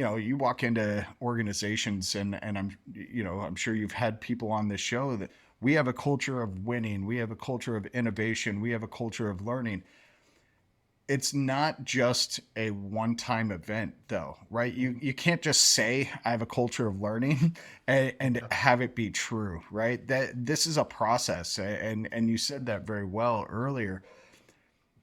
you walk into organizations and I'm sure you've had people on this show that we have a culture of winning. We have a culture of innovation. We have a culture of learning. It's not just a one-time event though, right? You can't just say I have a culture of learning and have it be true, right? That this is a process. And you said that very well earlier,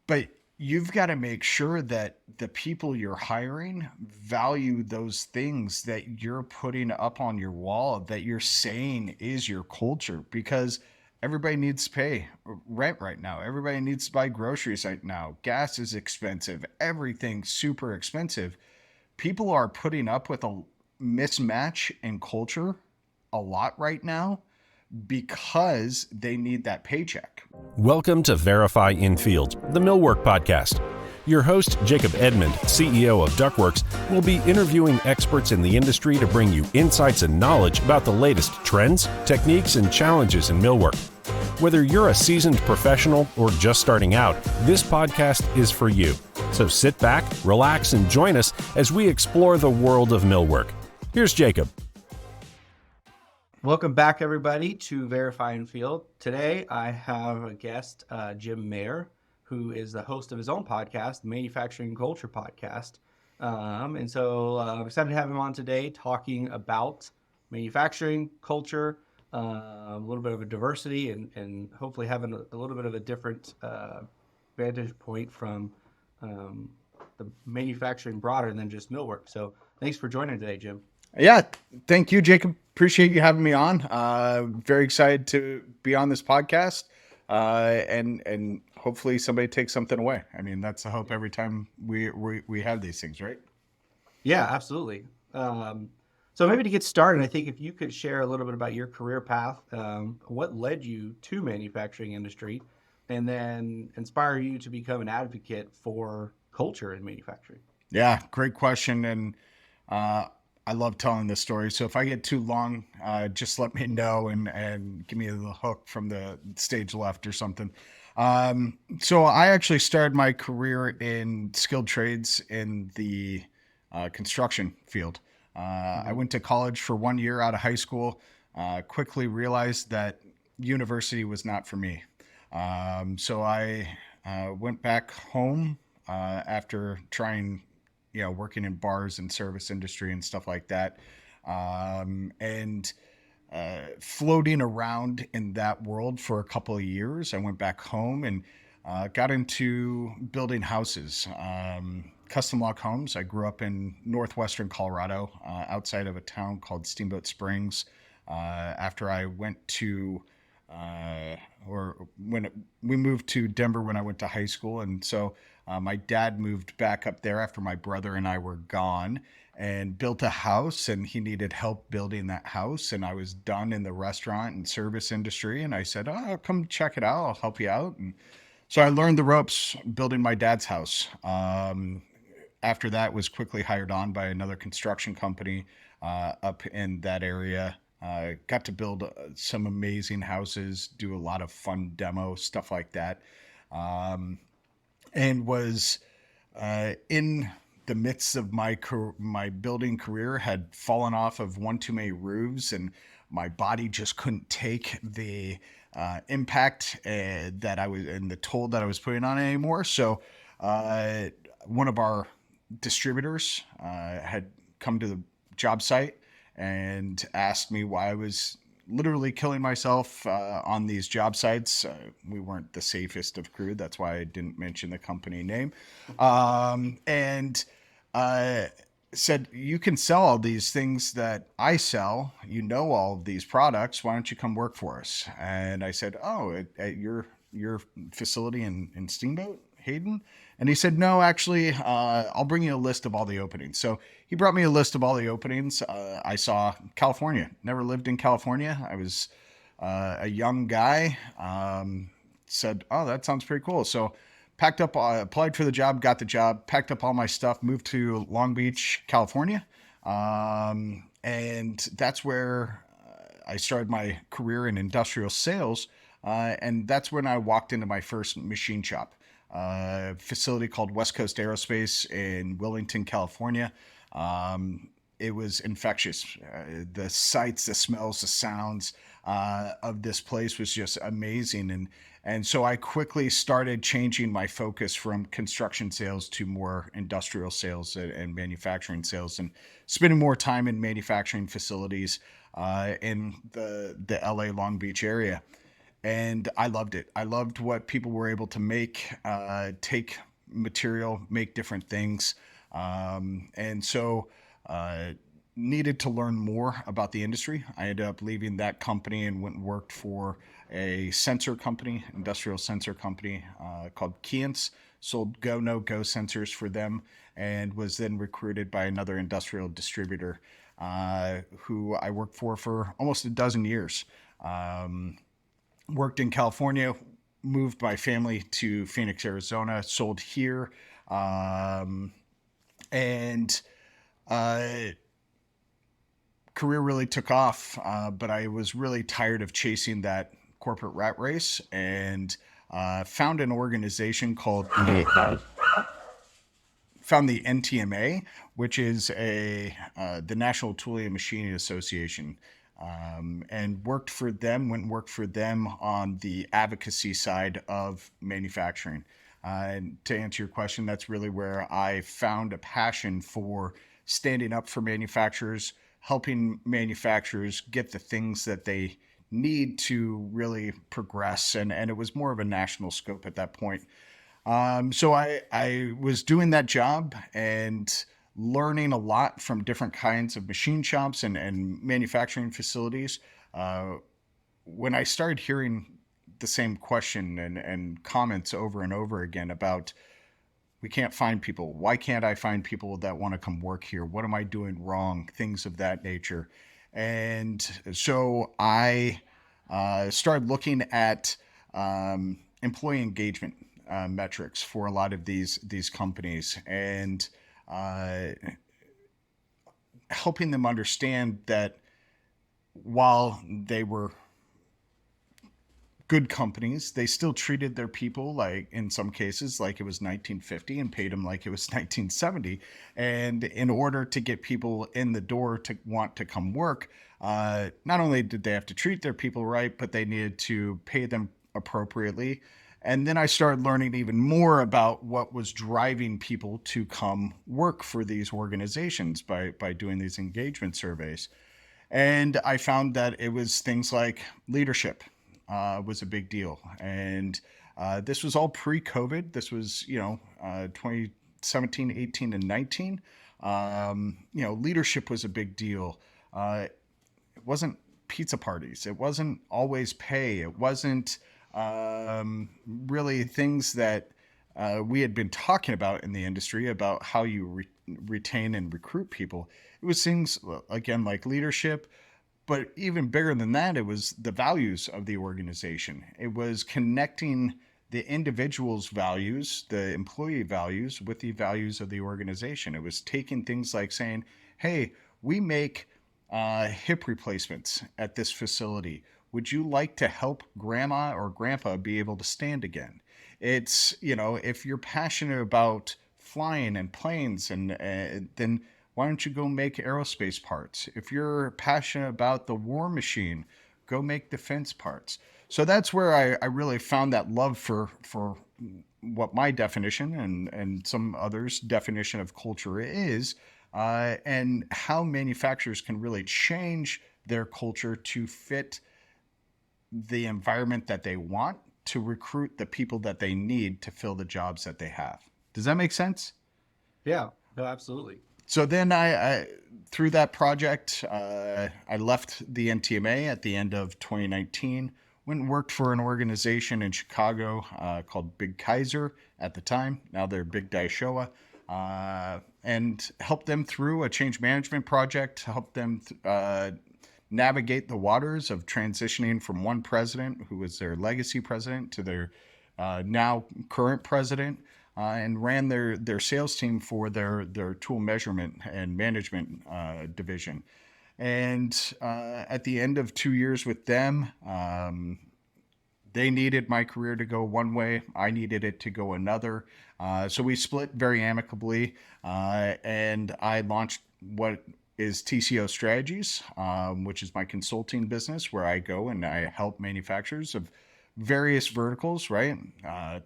but you've got to make sure that the people you're hiring value those things that you're putting up on your wall, that you're saying is your culture, because everybody needs to pay rent right now. Everybody needs to buy groceries right now. Gas is expensive. Everything's super expensive. People are putting up with a mismatch in culture a lot right now because they need that paycheck. Welcome to Verify Infield, the Millwork podcast. Your host, Jacob Edmond, CEO of Ductworks, will be interviewing experts in the industry to bring you insights and knowledge about the latest trends, techniques, and challenges in millwork. Whether you're a seasoned professional or just starting out, this podcast is for you. So sit back, relax, and join us as we explore the world of millwork. Here's Jacob. Welcome back, everybody, to Verify Infield. Today, I have a guest, Jim Mayer, who is the host of his own podcast, the Manufacturing Culture Podcast. And so I'm excited to have him on today talking about manufacturing culture, a little bit of a diversity, and hopefully having a little bit of a different vantage point from the manufacturing broader than just millwork. So thanks for joining today, Jim. Yeah, thank you, Jacob. Appreciate you having me on. Very excited to be on this podcast, and hopefully somebody takes something away. I mean, that's the hope every time we have these things, right? Yeah, absolutely. So maybe to get started, I think if you could share a little bit about your career path, what led you to manufacturing industry, and then inspire you to become an advocate for culture in manufacturing. Yeah, great question, and I love telling this story. So if I get too long, just let me know and give me the hook from the stage left or something. So I actually started my career in skilled trades in the construction field. I went to college for 1 year out of high school, quickly realized that university was not for me. So I went back home after trying working in bars and service industry and stuff like that. And floating around in that world for a couple of years, I went back home and got into building houses, custom log homes. I grew up in northwestern Colorado, outside of a town called Steamboat Springs. After I went to we moved to Denver when I went to high school. And so my dad moved back up there after my brother and I were gone and built a house, and he needed help building that house. And I was done in the restaurant and service industry. And I said, "Oh, come check it out. I'll help you out." And so I learned the ropes building my dad's house. After that, was quickly hired on by another construction company up in that area. Got to build some amazing houses, do a lot of fun demo stuff like that, and was in the midst of my building career, had fallen off of one too many roofs, and my body just couldn't take the impact that I was and the toll that I was putting on it anymore. So one of our distributors had come to the job site and asked me why I was literally killing myself on these job sites. We weren't the safest of crew. That's why I didn't mention the company name. And said, "You can sell all these things that I sell. You know all of these products. Why don't you come work for us?" And I said, "Oh, at your facility in Steamboat, Hayden?" And he said, "No, actually, I'll bring you a list of all the openings." So he brought me a list of all the openings. I saw California. Never lived in California. I was a young guy. Said, "Oh, that sounds pretty cool." So packed up, applied for the job, got the job, packed up all my stuff, moved to Long Beach, California. And that's where I started my career in industrial sales. And that's when I walked into my first machine shop. Facility called West Coast Aerospace in Willington, California. It was infectious. The sights, the smells, the sounds of this place was just amazing. And so I quickly started changing my focus from construction sales to more industrial sales and manufacturing sales, and spending more time in manufacturing facilities in the LA Long Beach area. And I loved it. I loved what people were able to make, take material, make different things. And so needed to learn more about the industry. I ended up leaving that company and went and worked for a sensor company, industrial sensor company called Keyence. Sold go no go sensors for them, and was then recruited by another industrial distributor who I worked for almost a dozen years. Worked in California, moved my family to Phoenix, Arizona, sold here, and career really took off. But I was really tired of chasing that corporate rat race, and found an organization called found the NTMA, which is the National Tooling and Machining Association, and worked for them. Went and worked for them on the advocacy side of manufacturing. And to answer your question, that's really where I found a passion for standing up for manufacturers, helping manufacturers get the things that they need to really progress. And it was more of a national scope at that point. So I was doing that job and learning a lot from different kinds of machine shops and manufacturing facilities. When I started hearing the same question and comments over and over again about, we can't find people. Why can't I find people that want to come work here? What am I doing wrong? Things of that nature. And so I started looking at employee engagement metrics for a lot of these companies, and helping them understand that while they were good companies, they still treated their people like, in some cases, like it was 1950, and paid them like it was 1970. And in order to get people in the door to want to come work, not only did they have to treat their people right, but they needed to pay them appropriately. And then I started learning even more about what was driving people to come work for these organizations by doing these engagement surveys. And I found that it was things like leadership was a big deal. And this was all pre-COVID. This was, 2017, 18, and 19. Leadership was a big deal. It wasn't pizza parties. It wasn't always pay. It wasn't really things that we had been talking about in the industry about how you retain and recruit people. It was things, again, like leadership, but even bigger than that, it was the values of the organization. It was connecting the individual's values, the employee values, with the values of the organization. It was taking things like saying, hey, we make hip replacements at this facility. Would you like to help grandma or grandpa be able to stand again? It's, if you're passionate about flying and planes, and then why don't you go make aerospace parts? If you're passionate about the war machine, go make defense parts. So that's where I really found that love for what my definition and some others' definition of culture is, and how manufacturers can really change their culture to fit the environment that they want, to recruit the people that they need to fill the jobs that they have. Does that make sense? Yeah, no, absolutely. So then I through that project, I left the NTMA at the end of 2019, went and worked for an organization in Chicago called Big Kaiser at the time. Now they're Big Daishowa, and helped them through a change management project, helped them navigate the waters of transitioning from one president, who was their legacy president, to their now current president, and ran their sales team for their tool measurement and management division. And at the end of 2 years with them, They needed my career to go one way. I needed it to go another. So we split very amicably, and I launched what is TCO Strategies, which is my consulting business where I go and I help manufacturers of various verticals, right?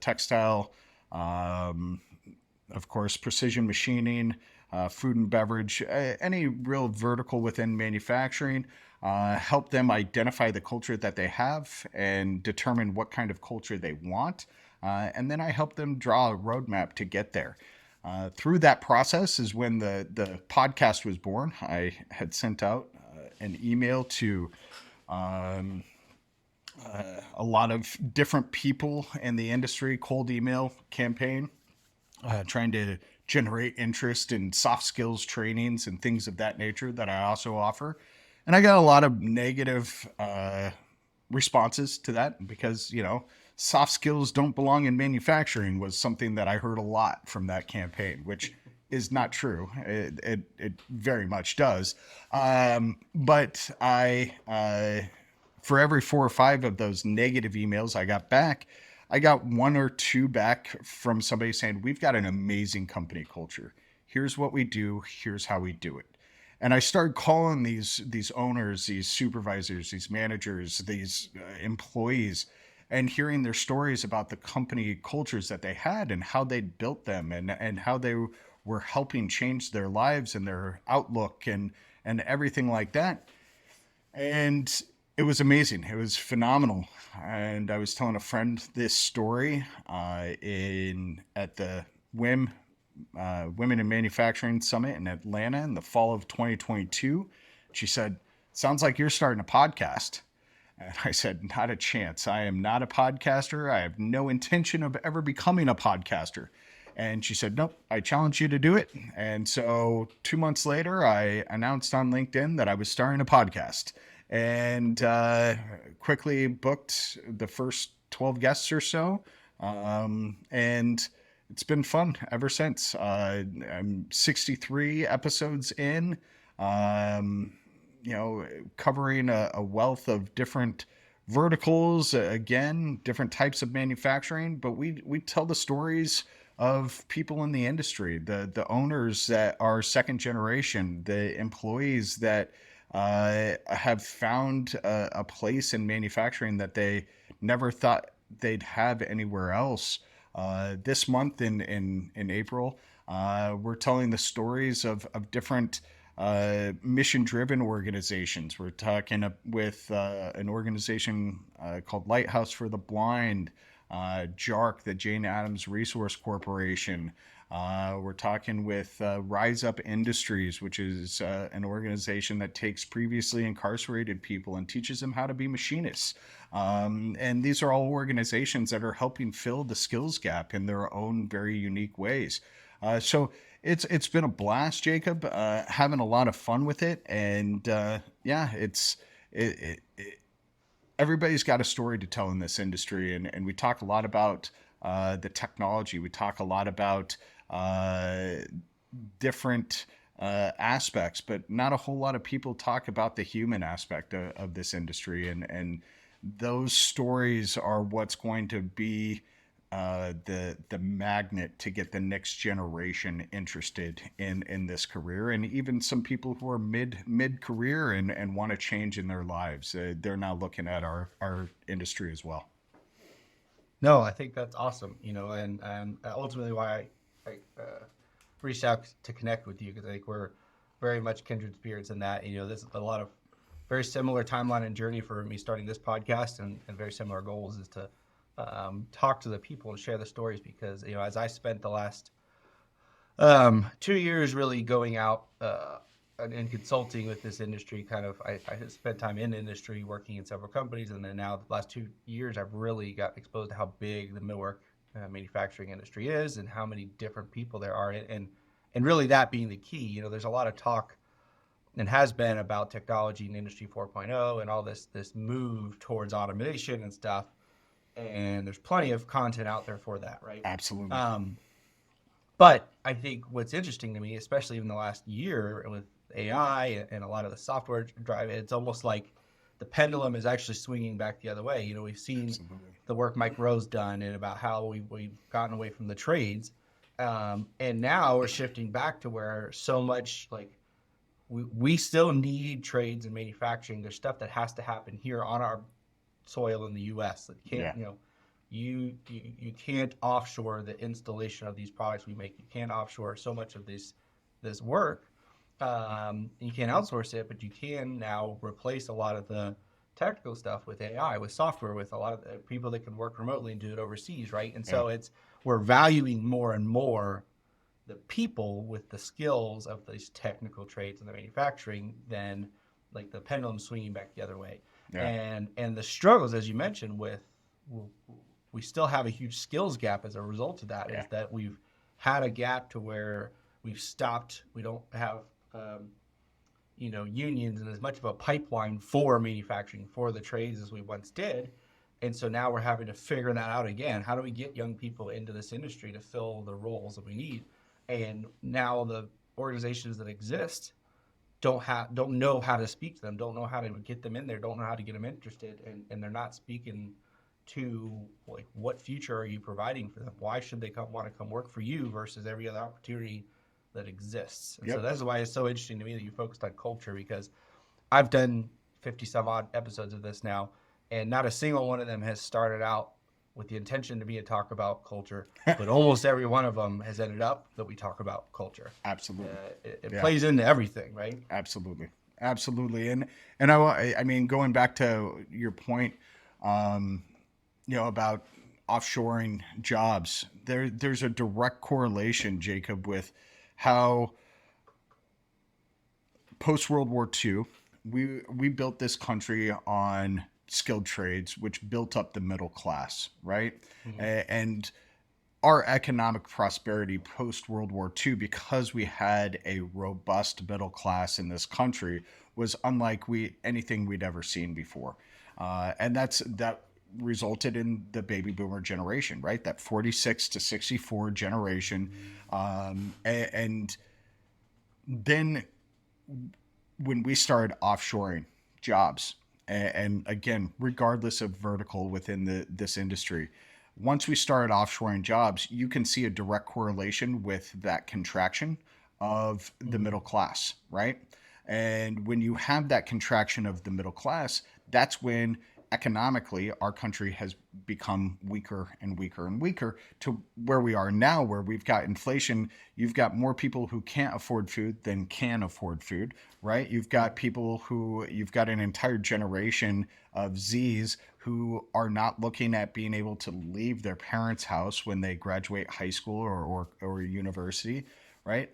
Textile, um, of course, precision machining, food and beverage, any real vertical within manufacturing, help them identify the culture that they have and determine what kind of culture they want. And then I help them draw a roadmap to get there. Through that process is when the podcast was born. I had sent out an email to um, a lot of different people in the industry, cold email campaign, trying to generate interest in soft skills trainings and things of that nature that I also offer. And I got a lot of negative responses to that because, soft skills don't belong in manufacturing was something that I heard a lot from that campaign, which is not true. It very much does. But for every 4 or 5 of those negative emails I got back, I got 1 or 2 back from somebody saying, "We've got an amazing company culture. Here's what we do. Here's how we do it." And I started calling these owners, these supervisors, these managers, these employees, and hearing their stories about the company cultures that they had and how they'd built them and how they were helping change their lives and their outlook and everything like that. And it was amazing. It was phenomenal. And I was telling a friend this story in at the WIM Women in Manufacturing Summit in Atlanta in the fall of 2022. She said, "Sounds like you're starting a podcast." And I said, "Not a chance. I am not a podcaster. I have no intention of ever becoming a podcaster." And she said, "Nope, I challenge you to do it." And so 2 months later, I announced on LinkedIn that I was starting a podcast and quickly booked the first 12 guests or so. And it's been fun ever since. I'm 63 episodes in, um, covering a wealth of different verticals, again, different types of manufacturing, but we tell the stories of people in the industry, the owners that are second generation, the employees that have found a place in manufacturing that they never thought they'd have anywhere else. This month in April, we're telling the stories of different mission-driven organizations. We're talking with an organization called Lighthouse for the Blind, JARC, the Jane Addams Resource Corporation. We're talking with Rise Up Industries, which is an organization that takes previously incarcerated people and teaches them how to be machinists. And these are all organizations that are helping fill the skills gap in their own very unique ways. So it's been a blast, Jacob. Having a lot of fun with it, and yeah, everybody's got a story to tell in this industry, and we talk a lot about the technology. We talk a lot about different aspects, but not a whole lot of people talk about the human aspect of this industry, and those stories are what's going to be the magnet to get the next generation interested in this career, and even some people who are mid career and want to change in their lives. They're now looking at our industry as well. No, I think that's awesome. And ultimately why I reached out to connect with you, because I think we're very much kindred spirits in that. There's a lot of very similar timeline and journey for me starting this podcast, and very similar goals is to talk to the people and share the stories, because as I spent the last 2 years really going out and consulting with this industry, I spent time in industry working in several companies, and then now the last 2 years I've really got exposed to how big the millwork manufacturing industry is and how many different people there are, and really that being the key. There's a lot of talk and has been about technology and industry 4.0 and all this move towards automation and stuff, and there's plenty of content out there for that, right? Absolutely. But I think what's interesting to me, especially in the last year with AI and a lot of the software drive, it's almost like the pendulum is actually swinging back the other way. We've seen Absolutely. the work Mike Rowe's done and about how we've gotten away from the trades. And now we're shifting back to where so much we still need trades and manufacturing. There's stuff that has to happen here on our soil in the U.S. that can't, you can't offshore the installation of these products we make. You can't offshore so much of this work. You can't outsource it, but you can now replace a lot of the technical stuff with AI, with software, with a lot of the people that can work remotely and do it overseas, right? And so we're valuing more and more the people with the skills of these technical trades and the manufacturing than like the pendulum swinging back the other way. Yeah. And the struggles, as you mentioned, we still have a huge skills gap as a result of that. Is that we've had a gap to where we've stopped. We don't have unions and as much of a pipeline for manufacturing for the trades as we once did. And so now we're having to figure that out again. How do we get young people into this industry to fill the roles that we need? And now the organizations that exist don't know how to speak to them, don't know how to get them in there, don't know how to get them interested, and they're not speaking to like, what future are you providing for them? Why should they want to come work for you versus every other opportunity that exists? And so that's why it's so interesting to me that you focused on culture, because I've done 50 some odd episodes of this now, and not a single one of them has started out with the intention to be a talk about culture, but almost every one of them has ended up that we talk about culture. Absolutely. It plays into everything, right? Absolutely. And I mean, going back to your point, about offshoring jobs, there's a direct correlation, Jacob, with how post World War II, we built this country on skilled trades, which built up the middle class, right? Mm-hmm. And our economic prosperity post World War II, because we had a robust middle class in this country, was unlike anything we'd ever seen before. And that resulted in the baby boomer generation, right? That 46 to 64 generation. And then when we started offshoring jobs, and again, regardless of vertical within this industry, once we started offshoring jobs, you can see a direct correlation with that contraction of the middle class, right? And when you have that contraction of the middle class, that's when economically our country has become weaker and weaker and weaker to where we are now, where we've got inflation. You've got more people who can't afford food than can afford food, right? You've got an entire generation of Zs who are not looking at being able to leave their parents' house when they graduate high school or university, right?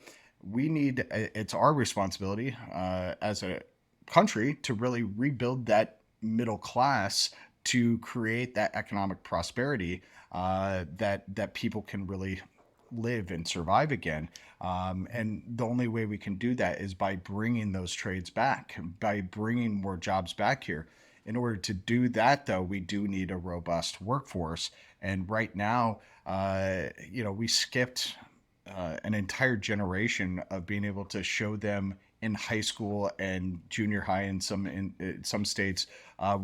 It's our responsibility as a country to really rebuild that middle class to create that economic prosperity that people can really live and survive again. And the only way we can do that is by bringing those trades back, by bringing more jobs back here. In order to do that, though, we do need a robust workforce. And right now, we skipped an entire generation of being able to show them in high school and junior high in some states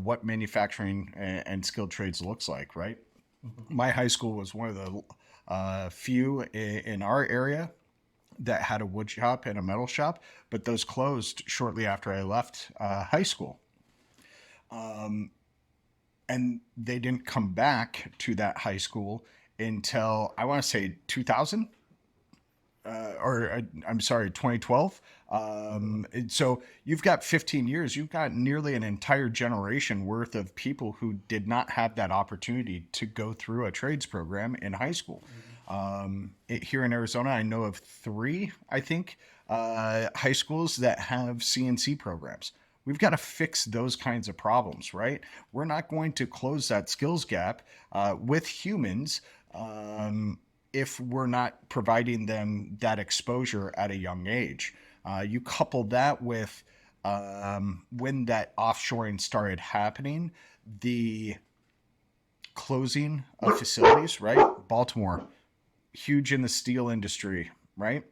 what manufacturing and skilled trades looks like, right? Mm-hmm. My high school was one of the few in our area that had a wood shop and a metal shop, but those closed shortly after I left high school. And they didn't come back to that high school until, I want to say, 2000. 2012. So you've got 15 years, you've got nearly an entire generation worth of people who did not have that opportunity to go through a trades program in high school. Here in Arizona, I know of 3, I think, high schools that have CNC programs. We've got to fix those kinds of problems, right? We're not going to close that skills gap with humans if we're not providing them that exposure at a young age. You couple that with when that offshoring started happening, the closing of facilities, right? Baltimore, huge in the steel industry, right?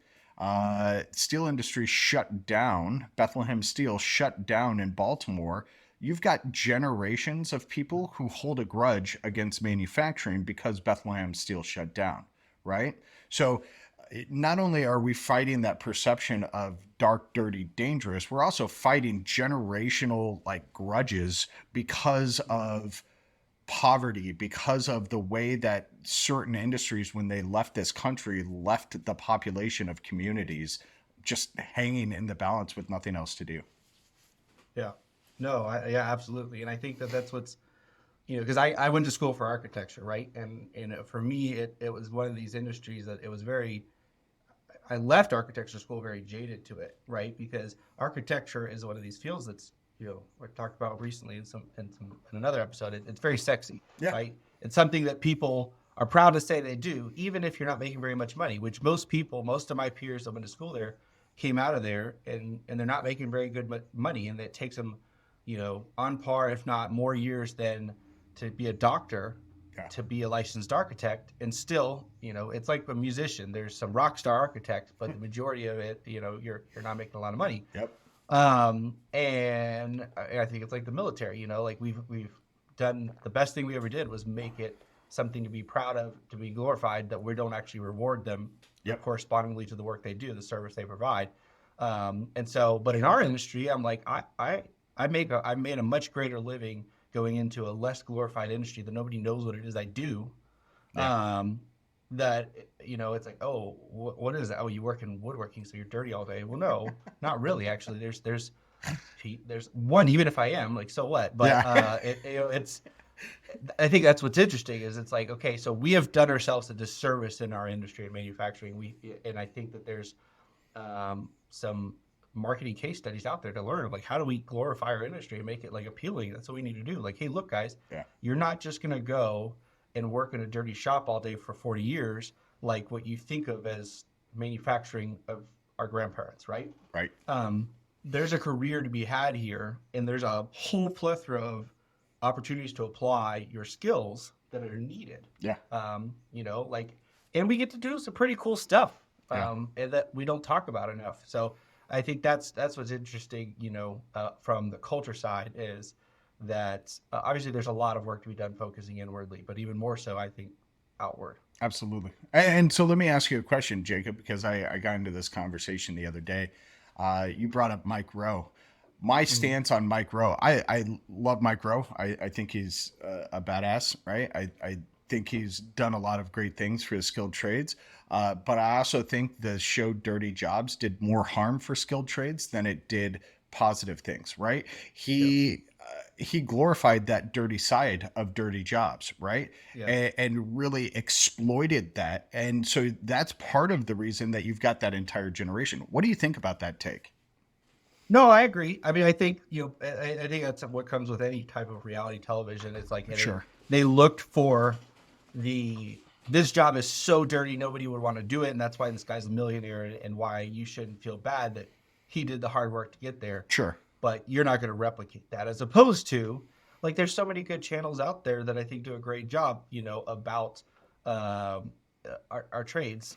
Steel industry shut down. Bethlehem Steel shut down in Baltimore. you've got generations of people who hold a grudge against manufacturing because Bethlehem Steel shut down, right? So not only are we fighting that perception of dark, dirty, dangerous, we're also fighting generational like grudges because of poverty, because of the way that certain industries, when they left this country, left the population of communities just hanging in the balance with nothing else to do. Yeah. No, yeah, absolutely. And I think that that's what's, because I went to school for architecture, right? And for me, it was one of these industries that it was very, I left architecture school very jaded to it, right? Because architecture is one of these fields that's, we talked about recently in another episode. It's very sexy, Yeah. right? It's something that people are proud to say they do, even if you're not making very much money. Which most of my peers that went to school there, came out of there and they're not making very good money, and it takes them, on par, if not more years than to be a doctor, Yeah. to be a licensed architect. And still, it's like a musician. There's some rock star architects, but the majority of it, you're not making a lot of money. Yep. And I think it's like the military, like we've done the best thing we ever did was make it something to be proud of, to be glorified, that we don't actually reward them Yep. correspondingly to the work they do, the service they provide. And so, but in our industry, I'm like, I made a much greater living going into a less glorified industry that nobody knows what it is I do. Yeah. That, it's like, oh, what is that? Oh, you work in woodworking, so you're dirty all day. Well, no, not really. Actually, there's one, even if I am, like, so what? But Yeah. it's, I think that's what's interesting is it's like, okay, so we have done ourselves a disservice in our industry and manufacturing. And I think that there's some marketing case studies out there to learn, like, how do we glorify our industry and make it like appealing? That's what we need to do. Like, hey, look, guys, Yeah. you're not just going to go and work in a dirty shop all day for 40 years, like what you think of as manufacturing of our grandparents, right? Right. There's a career to be had here, and there's a whole plethora of opportunities to apply your skills that are needed. Yeah. And we get to do some pretty cool stuff, Yeah. and that we don't talk about enough. So I think that's what's interesting, from the culture side, is that obviously there's a lot of work to be done focusing inwardly, but even more so, I think, outward. Absolutely. And so let me ask you a question, Jacob, because I got into this conversation the other day. You brought up Mike Rowe. My stance on Mike Rowe, I love Mike Rowe. I think he's a badass, right? I think he's done a lot of great things for his skilled trades. But I also think the show Dirty Jobs did more harm for skilled trades than it did positive things, right? He glorified that dirty side of dirty jobs, right? Yeah. And really exploited that. And so that's part of the reason that you've got that entire generation. What do you think about that take? No, I agree. I mean, I think, I think that's what comes with any type of reality television. It's like Sure. they looked for this job is so dirty, nobody would want to do it. And that's why this guy's a millionaire, and why you shouldn't feel bad that he did the hard work to get there. Sure. But you're not going to replicate that, as opposed to, like, there's so many good channels out there that I think do a great job, about our trades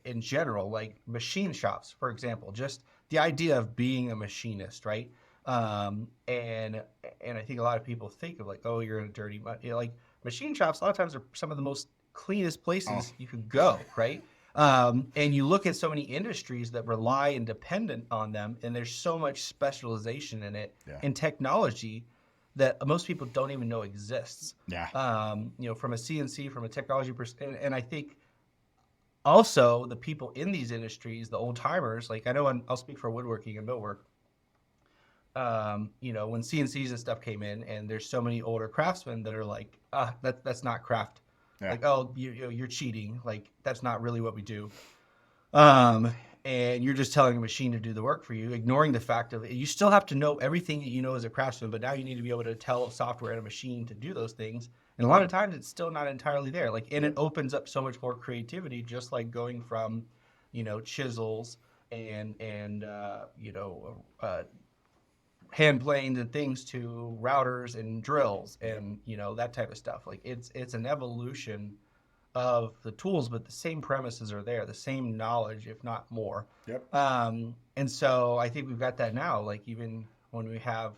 in general, like machine shops, for example. Just the idea of being a machinist, right? And I think a lot of people think of, like, oh, you're in a dirty, like, machine shops a lot of times are some of the most cleanest places you can go, right? And you look at so many industries that rely and dependent on them, and there's so much specialization in it, in technology, that most people don't even know exists. Yeah. From a CNC, from a technology perspective. And I think also the people in these industries, the old timers, like, I know I'll speak for woodworking and millwork. When CNCs and stuff came in, and there's so many older craftsmen that are like, that's not craft. Yeah. Like, oh, you're cheating. Like, that's not really what we do. And you're just telling a machine to do the work for you, ignoring the fact of you still have to know everything that you know as a craftsman, but now you need to be able to tell software and a machine to do those things. And a lot of times it's still not entirely there. Like, and it opens up so much more creativity, just like going from, chisels and hand planes and things to routers and drills and that type of stuff. Like, it's an evolution of the tools, but the same premises are there, the same knowledge, if not more. Yep. And so I think we've got that now. Like, even when we have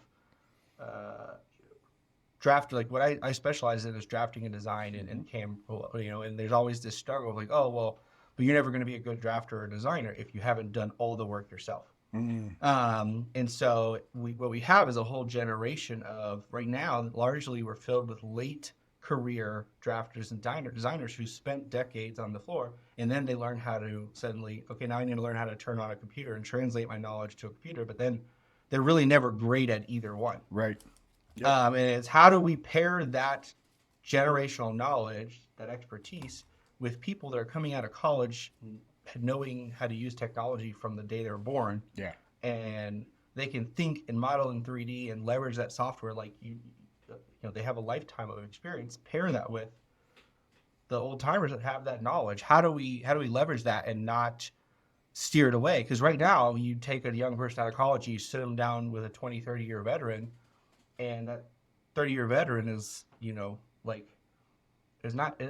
draft, like what I specialize in is drafting and design and cam, and there's always this struggle of like, oh, well, but you're never going to be a good drafter or designer if you haven't done all the work yourself. And so what we have is a whole generation of, right now, largely we're filled with late career drafters and designers who spent decades on the floor, and then they learn how to suddenly, okay, now I need to learn how to turn on a computer and translate my knowledge to a computer, but then they're really never great at either one. Right. Yep. And it's how do we pair that generational knowledge, that expertise, with people that are coming out of college knowing how to use technology from the day they were born. Yeah. And they can think and model in 3D and leverage that software like they have a lifetime of experience. Pair that with the old timers that have that knowledge. How do we leverage that and not steer it away? Because right now, you take a young person out of college, you sit them down with a 20, 30-year veteran, and that 30-year veteran is, there's not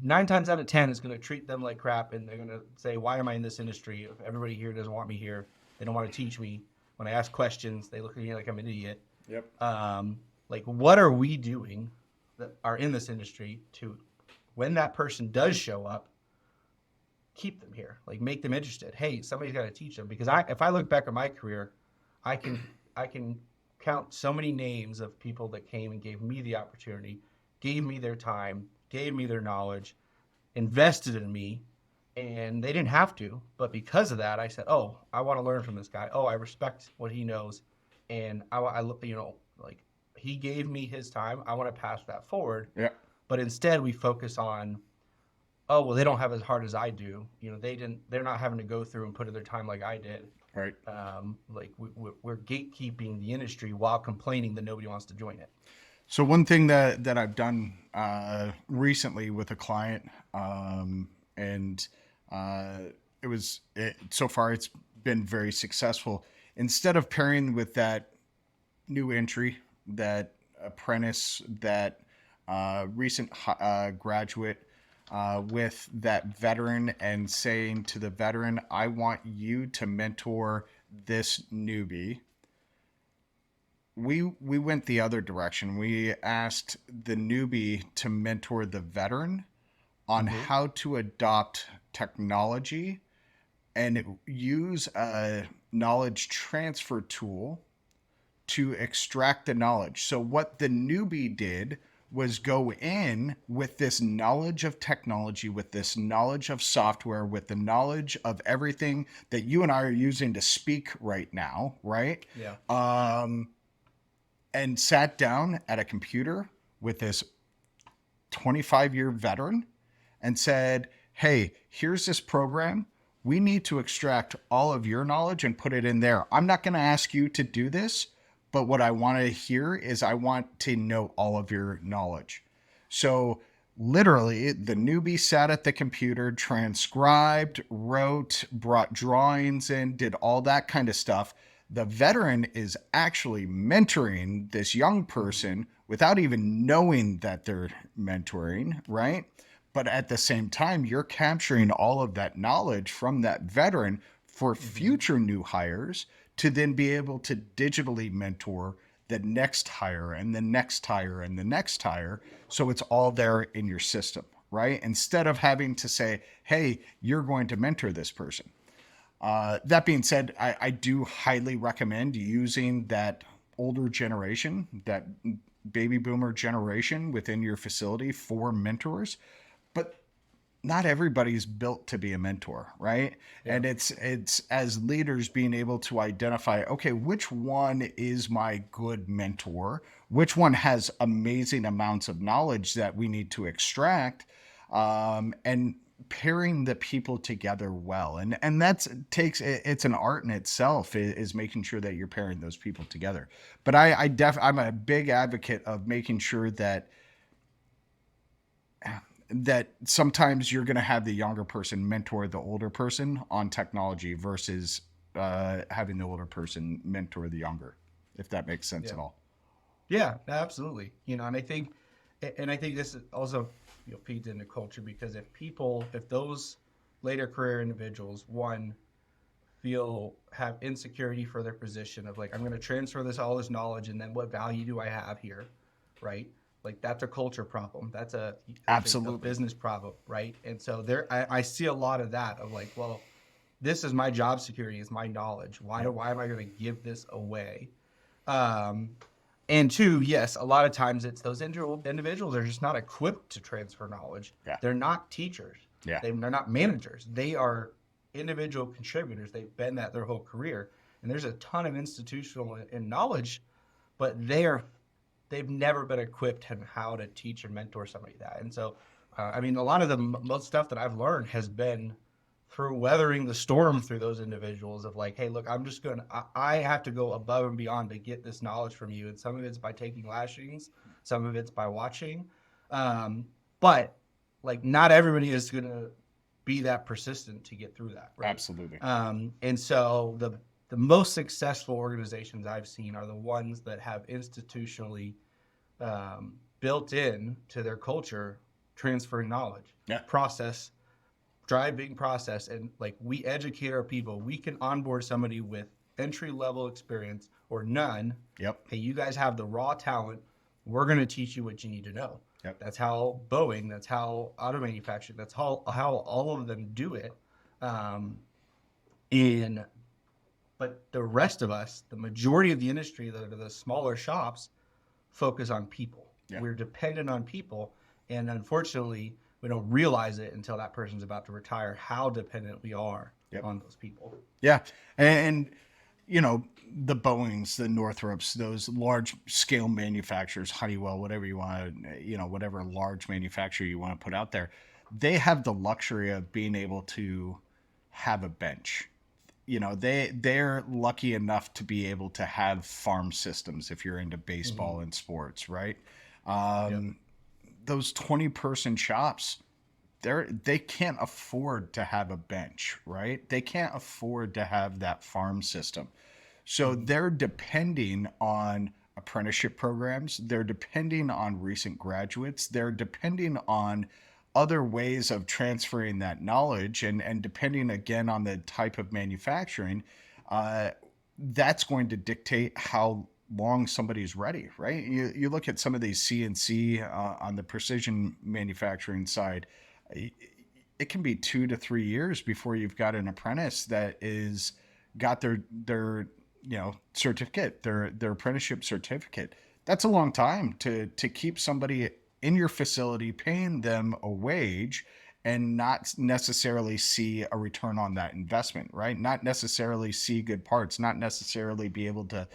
9 times out of 10 is going to treat them like crap, and they're going to say, "Why am I in this industry? If everybody here doesn't want me here, they don't want to teach me. When I ask questions, they look at me like I'm an idiot." Yep. What are we doing that are in this industry to, when that person does show up, keep them here, like make them interested? Hey, somebody's got to teach them, because if I look back at my career, I can count so many names of people that came and gave me the opportunity, gave me their time, gave me their knowledge, invested in me, and they didn't have to. But because of that, I said, oh, I want to learn from this guy. Oh, I respect what he knows. And he gave me his time. I want to pass that forward. Yeah. But instead we focus on, oh, well, they don't have as hard as I do. They're not having to go through and put in their time like I did. Right. We're gatekeeping the industry while complaining that nobody wants to join it. So one thing that I've done recently with a client, so far it's been very successful. Instead of pairing with that new entry, that apprentice, that recent graduate, with that veteran, and saying to the veteran, I want you to mentor this newbie, we went the other direction. We asked the newbie to mentor the veteran on how to adopt technology and use a knowledge transfer tool to extract the knowledge. So what the newbie did was go in with this knowledge of technology, with this knowledge of software, with the knowledge of everything that you and I are using to speak right now, right? Yeah. And sat down at a computer with this 25-year veteran and said, hey, here's this program. We need to extract all of your knowledge and put it in there. I'm not going to ask you to do this, but what I want to hear is I want to know all of your knowledge. So literally, the newbie sat at the computer, transcribed, wrote, brought drawings in, did all that kind of stuff. The veteran is actually mentoring this young person without even knowing that they're mentoring, right? But at the same time, you're capturing all of that knowledge from that veteran for future new hires to then be able to digitally mentor the next hire and the next hire and the next hire. So it's all there in your system, right? Instead of having to say, hey, you're going to mentor this person. That being said, I do highly recommend using that older generation, that baby boomer generation within your facility for mentors. But not everybody's built to be a mentor, right? Yeah. And it's as leaders being able to identify, okay, which one is my good mentor? Which one has amazing amounts of knowledge that we need to extract? And pairing the people together well. And it's an art in itself, is making sure that you're pairing those people together. But I'm a big advocate of making sure that sometimes you're going to have the younger person mentor the older person on technology versus having the older person mentor the younger, if that makes sense at all. Yeah, absolutely. And I think this is also feeds into culture, because if those later career individuals, one, have insecurity for their position of like, I'm going to transfer all this knowledge, and then what value do I have here, right? Like that's a culture problem. That's a Absolutely. business problem, right? And so I see a lot of that of like, well, this is my job security, is my knowledge. Why am I going to give this away? Um, and two, yes, a lot of times it's those individuals are just not equipped to transfer knowledge. Yeah. They're not teachers. Yeah. They're not managers. They are individual contributors. They've been that their whole career. And there's a ton of institutional and knowledge, but they've never been equipped in how to teach and mentor somebody that. And so, I mean, a lot of the most stuff that I've learned has been through weathering the storm through those individuals of like, hey, look, I have to go above and beyond to get this knowledge from you. And some of it's by taking lashings, some of it's by watching. But like, not everybody is going to be that persistent to get through that. Right? Absolutely. And so the most successful organizations I've seen are the ones that have institutionally built in to their culture transferring knowledge, driving process, and like we educate our people. We can onboard somebody with entry level experience or none. Yep. Hey, you guys have the raw talent. We're going to teach you what you need to know. Yep. That's how Boeing, that's how auto manufacturing, that's how all of them do it. But the rest of us, the majority of the industry, the smaller shops, focus on people. Yeah. We're dependent on people, and unfortunately, we don't realize it until that person's about to retire, how dependent we are on those people. Yeah. And you know, the Boeings, the Northrops, those large scale manufacturers, Honeywell, whatever you want to, whatever large manufacturer you want to put out there, they have the luxury of being able to have a bench. They're lucky enough to be able to have farm systems if you're into baseball and sports, right? Those 20-person shops, they can't afford to have a bench, right? They can't afford to have that farm system. So they're depending on apprenticeship programs. They're depending on recent graduates. They're depending on other ways of transferring that knowledge, and depending again on the type of manufacturing, that's going to dictate how long somebody's ready, right? You look at some of these CNC on the precision manufacturing side, it can be 2 to 3 years before you've got an apprentice that is got their certificate, their apprenticeship certificate. That's a long time to keep somebody in your facility, paying them a wage and not necessarily see a return on that investment, right? Not necessarily see good parts, not necessarily be able to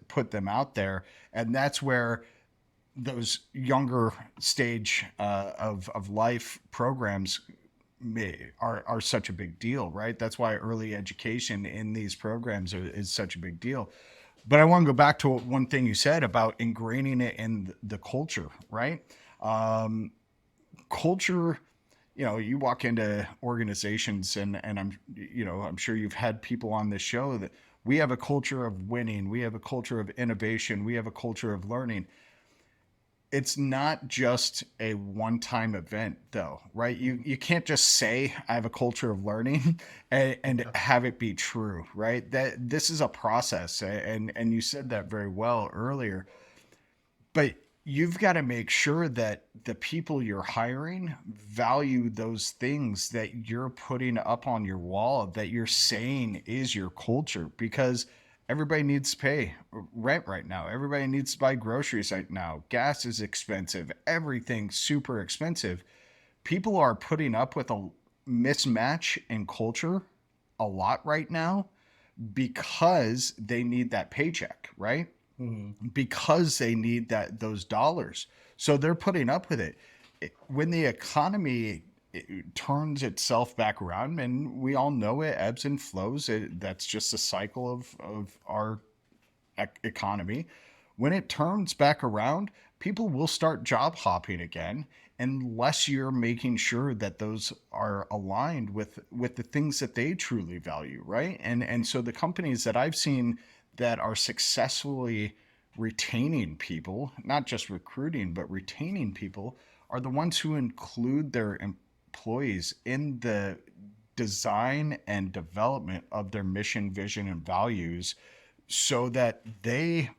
put them out there. And that's where those younger stage of life programs are such a big deal, right? That's why early education in these programs is such a big deal. But I want to go back to one thing you said about ingraining it in the culture, right? Culture, you walk into organizations and I'm sure you've had people on this show that we have a culture of winning. We have a culture of innovation. We have a culture of learning. It's not just a one-time event though, right? You can't just say I have a culture of learning and have it be true, right? That this is a process, and you said that very well earlier. But you've got to make sure that the people you're hiring value those things that you're putting up on your wall, that you're saying is your culture, because everybody needs to pay rent right now. Everybody needs to buy groceries right now. Gas is expensive. Everything's super expensive. People are putting up with a mismatch in culture a lot right now because they need that paycheck, right? Because they need those dollars. So they're putting up with it. When the economy turns itself back around, and we all know it ebbs and flows, that's just a cycle of our economy. When it turns back around, people will start job hopping again, unless you're making sure that those are aligned with the things that they truly value, right? And so the companies that I've seen that are successfully retaining people, not just recruiting, but retaining people, are the ones who include their employees in the design and development of their mission, vision, and values so that they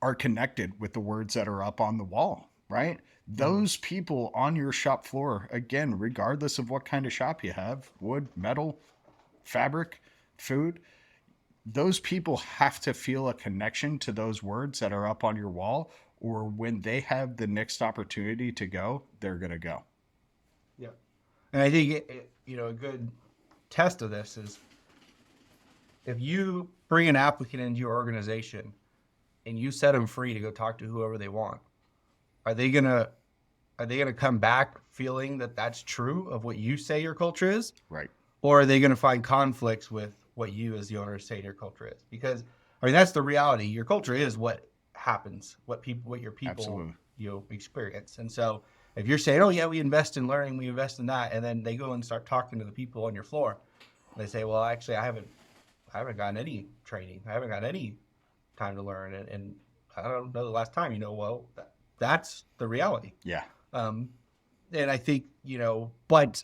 are connected with the words that are up on the wall, right? Those people on your shop floor, again, regardless of what kind of shop you have, wood, metal, fabric, food, those people have to feel a connection to those words that are up on your wall, or when they have the next opportunity to go, they're going to go. Yeah. And I think, a good test of this is if you bring an applicant into your organization and you set them free to go talk to whoever they want, are they gonna come back feeling that that's true of what you say your culture is? Right. Or are they gonna find conflicts with what you as the owner say your culture is? Because that's the reality. Your culture is what happens, what your people Absolutely. Experience. And so if you're saying, oh yeah, we invest in learning, we invest in that, and then they go and start talking to the people on your floor, they say, well, actually, I haven't gotten any training, I haven't got any time to learn, and I don't know the last time. Well, that's the reality. Yeah. And I think but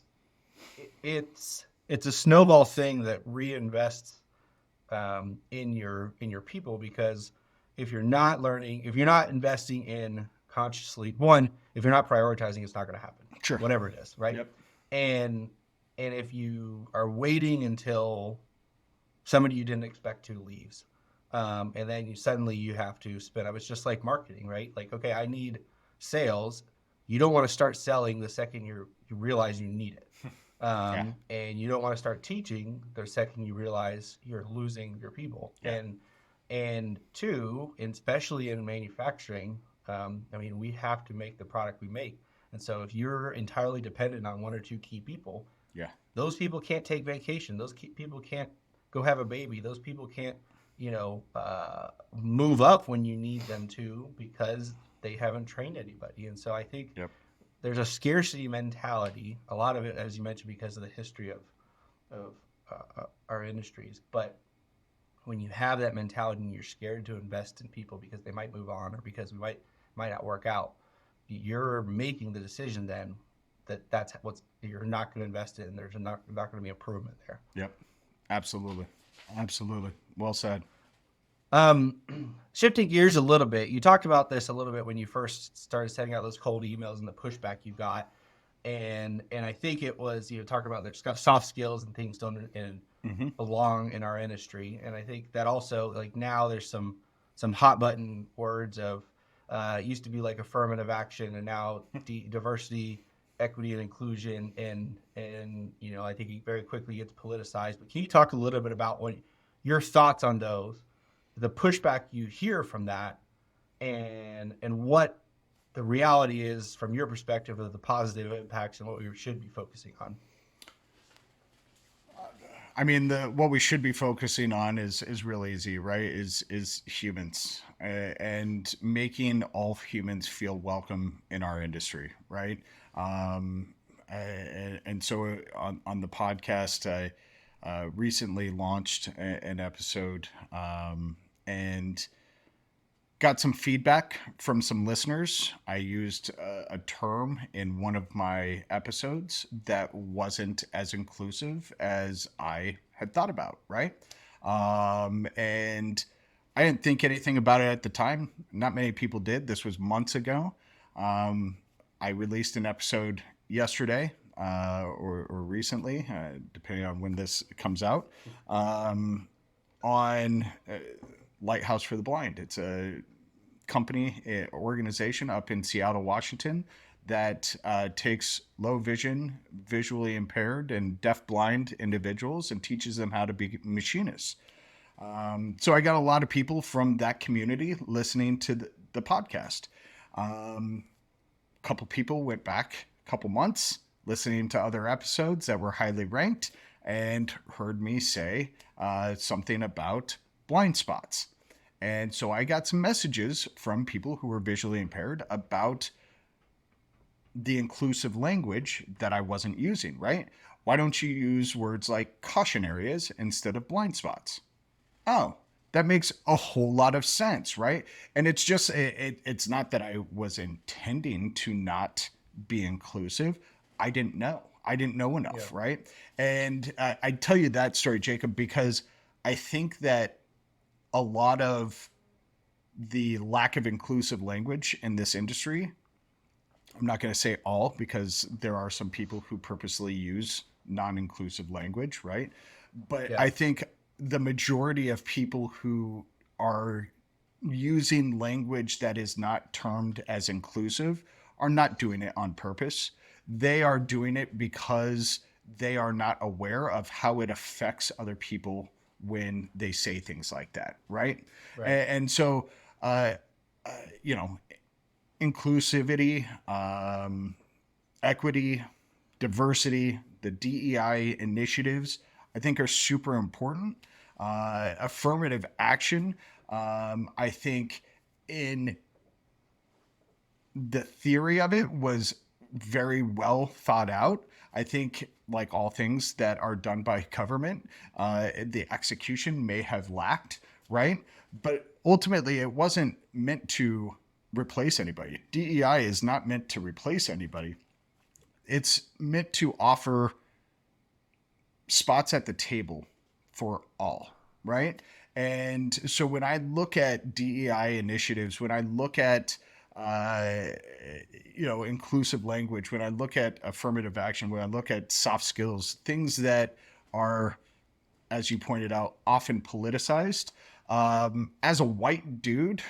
it's a snowball thing that reinvests in your people, because if you're not learning, if you're not investing in consciously, if you're not prioritizing, it's not going to happen. Sure. Whatever it is, right? Yep. And if you are waiting until somebody you didn't expect to leaves, and then you have to spin up. It's just like marketing, right? Like, okay, I need sales. You don't want to start selling the second you realize you need it. And you don't want to start teaching the second you realize you're losing your people. Yeah. And two, especially in manufacturing, we have to make the product we make. And so if you're entirely dependent on one or two key people, those people can't take vacation. Those people can't go have a baby. Those people can't, move up when you need them to, because they haven't trained anybody. And so I think there's a scarcity mentality, a lot of it, as you mentioned, because of the history of our industries. But when you have that mentality and you're scared to invest in people because they might move on, or because we might not work out, you're making the decision then that's what you're not going to invest in. There's not going to be improvement there. Yep. Absolutely. Well said. Shifting gears a little bit, you talked about this a little bit when you first started sending out those cold emails and the pushback you got, and I think it was talking about there's soft skills and things don't belong in our industry, and I think that also, like, now there's some hot button words of it used to be like affirmative action, and now diversity, equity, and inclusion, and I think it very quickly gets politicized. But can you talk a little bit about your thoughts on those, the pushback you hear from that, and what the reality is from your perspective of the positive impacts and what we should be focusing on? What we should be focusing on is real easy, right? Is humans, and making all humans feel welcome in our industry, right? And so on the podcast, I recently launched an episode, and got some feedback from some listeners. I used a term in one of my episodes that wasn't as inclusive as I had thought about, right? And I didn't think anything about it at the time. Not many people did. This was months ago. I released an episode yesterday, or recently, depending on when this comes out, on Lighthouse for the Blind. It's a company, organization up in Seattle, Washington, that takes low vision, visually impaired, and deaf-blind individuals and teaches them how to be machinists. So I got a lot of people from that community listening to the podcast. Couple people went back a couple months listening to other episodes that were highly ranked and heard me say something about blind spots. And so I got some messages from people who were visually impaired about the inclusive language that I wasn't using, right? Why don't you use words like caution areas instead of blind spots? Oh, that makes a whole lot of sense, right? And it's just, it's not that I was intending to not be inclusive. I didn't know. I didn't know enough, Yeah. right? And I tell you that story, Jacob, because I think that a lot of the lack of inclusive language in this industry, I'm not going to say all because there are some people who purposely use non-inclusive language, right? But Yeah. I think the majority of people who are using language that is not termed as inclusive are not doing it on purpose. They are doing it because they are not aware of how it affects other people when they say things like that, right? Right. And so, uh, you know, inclusivity, equity, diversity, the DEI initiatives, I think are super important. Affirmative action, I think in the theory of it was very well thought out. I think, like all things that are done by government, the execution may have lacked, right? But ultimately, it wasn't meant to replace anybody. DEI is not meant to replace anybody. It's meant to offer spots at the table for all, right? And so when I look at DEI initiatives, when I look at uh, inclusive language, when I look at affirmative action, when I look at soft skills, things that are, as you pointed out, often politicized. As a white dude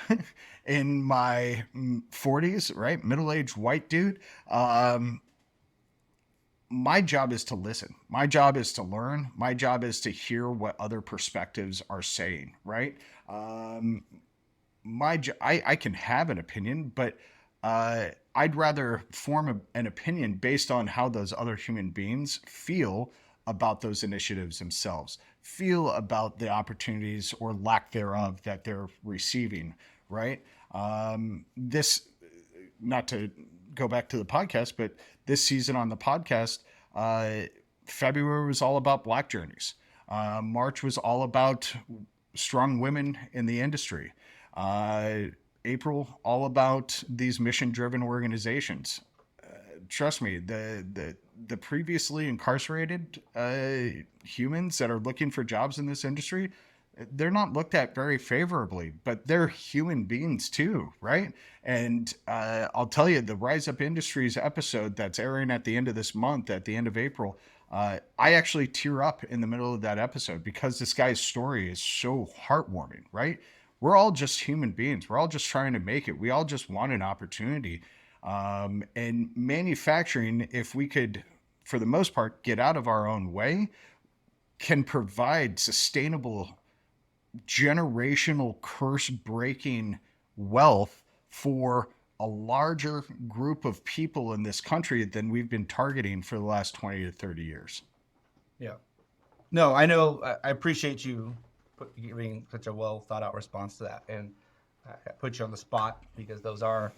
in my 40s, right, middle-aged white dude, my job is to listen. My job is to learn. My job is to hear what other perspectives are saying, right? Um, I can have an opinion, but I'd rather form an opinion based on how those other human beings feel about those initiatives themselves, feel about the opportunities or lack thereof that they're receiving, right? This, not to go back to the podcast, but this season on the podcast, uh, February was all about Black journeys. March was all about strong women in the industry. Uh, April, all about these mission-driven organizations. Trust me, the previously incarcerated humans that are looking for jobs in this industry, they're not looked at very favorably, but they're human beings too, right? And I'll tell you, the Rise Up Industries episode that's airing at the end of this month, at the end of April, I actually tear up in the middle of that episode because this guy's story is so heartwarming, right? We're all just human beings. We're all just trying to make it. We all just want an opportunity. And manufacturing, if we could, for the most part, get out of our own way, can provide sustainable, generational, curse breaking wealth for a larger group of people in this country than we've been targeting for the last 20 to 30 years. Yeah. No, I know. I appreciate you giving such a well thought out response to that, and I put you on the spot because those are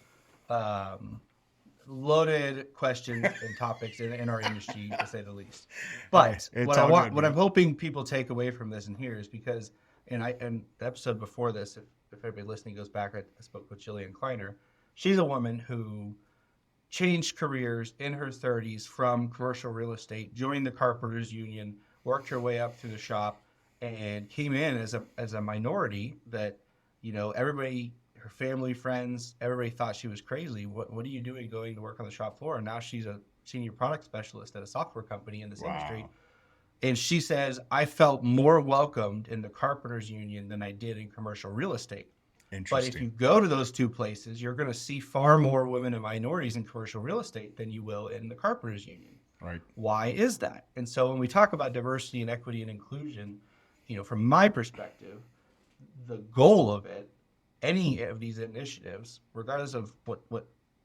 loaded questions and topics in our industry, to say the least. But Hey, what it's I all want, good, what man. I'm hoping people take away from this and here is because, and the episode before this, if everybody listening goes back, I spoke with Jillian Kleiner. She's a woman who changed careers in her 30s from commercial real estate, joined the carpenters union, worked her way up through the shop, and came in as a minority that, everybody, her family, friends, everybody thought she was crazy. What are you doing going to work on the shop floor? And now she's a senior product specialist at a software company in this industry. Wow. And she says, I felt more welcomed in the carpenters union than I did in commercial real estate. But if Interesting. you go to those two places, you're going to see far more women and minorities in commercial real estate than you will in the carpenters union. Right. Why is that? And so when we talk about diversity and equity and inclusion, from my perspective, the goal of it, any of these initiatives, regardless of what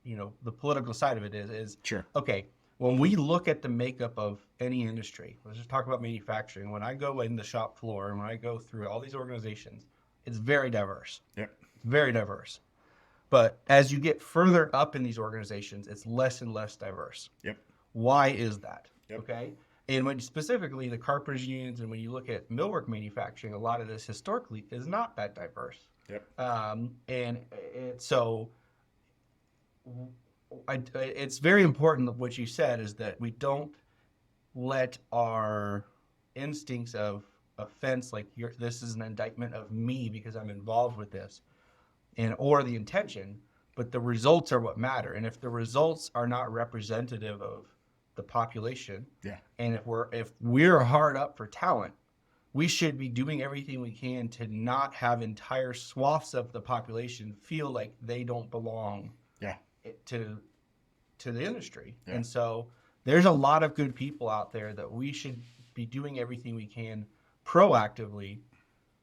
the political side of it is Sure. okay. When we look at the makeup of any industry, let's just talk about manufacturing. When I go in the shop floor and when I go through all these organizations, it's very diverse. Yep. Very diverse. But as you get further up in these organizations, it's less and less diverse. Yep. Why is that? Yep. Okay. And when specifically the carpenters unions and when you look at millwork manufacturing, a lot of this historically is not that diverse. Yep. It's very important that what you said is that we don't let our instincts of offense, like this is an indictment of me because I'm involved with this, and or the intention, but the results are what matter. And if the results are not representative of the population, Yeah. and if we're hard up for talent, we should be doing everything we can to not have entire swaths of the population feel like they don't belong Yeah. to the industry. Yeah. And so there's a lot of good people out there that we should be doing everything we can proactively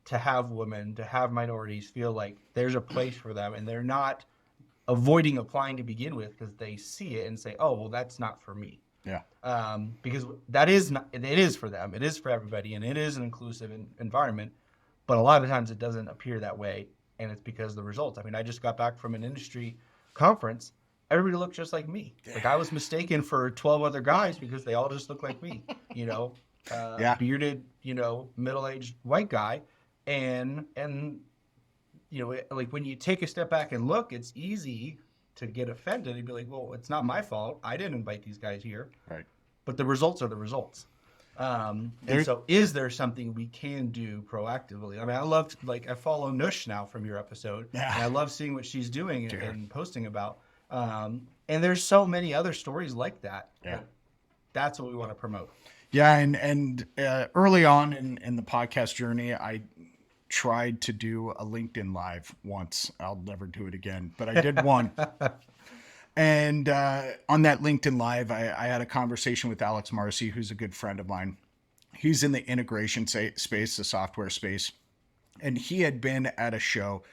to have women, to have minorities feel like there's a place for them, and they're not avoiding applying to begin with because they see it and say, oh, well, that's not for me. Yeah. Because that is not, it is for them. It is for everybody, and it is an inclusive environment. But a lot of times it doesn't appear that way, and it's because of the results. I mean, I just got back from an industry conference. Everybody looked just like me. Like I was mistaken for 12 other guys because they all just look like me. Bearded, middle-aged white guy, and like when you take a step back and look, it's easy to get offended and be like, well, it's not my fault. I didn't invite these guys here. Right. But the results are the results. And so is there something we can do proactively? I mean, I follow Nush now from your episode. Yeah. And I love seeing what she's doing and posting about. And there's so many other stories like that. Yeah. That's what we want to promote. Yeah. And early on in the podcast journey, I tried to do a LinkedIn Live once. I'll never do it again, but I did one. And on that LinkedIn Live, I had a conversation with Alex Marcy, who's a good friend of mine. He's in the integration space, the software space. And he had been at a show.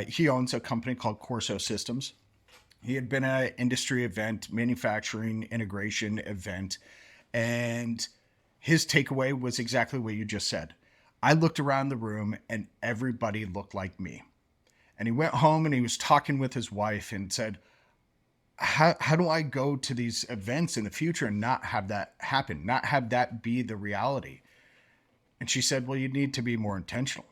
He owns a company called Corso Systems. He had been at an industry event, manufacturing integration event. And his takeaway was exactly what you just said. I looked around the room and everybody looked like me. And he went home and he was talking with his wife and said, how do I go to these events in the future and not have that happen, not have that be the reality? And she said, well, you need to be more intentional,